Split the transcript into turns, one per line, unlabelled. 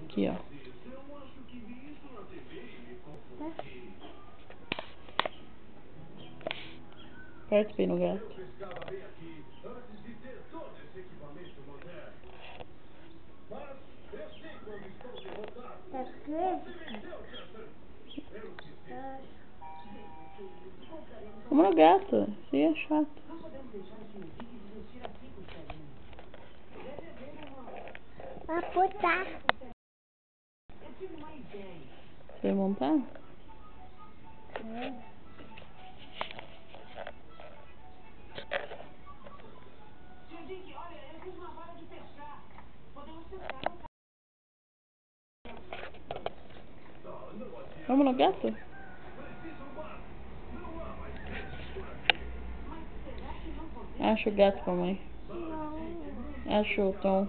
Aqui, ó. Aperta bem no gato. Vamos no gato. Isso aí é chato.
Vai botar.
Você vai montar? Vamos no gato? Acha o gato pra mãe.
Não.
Acha o Tom.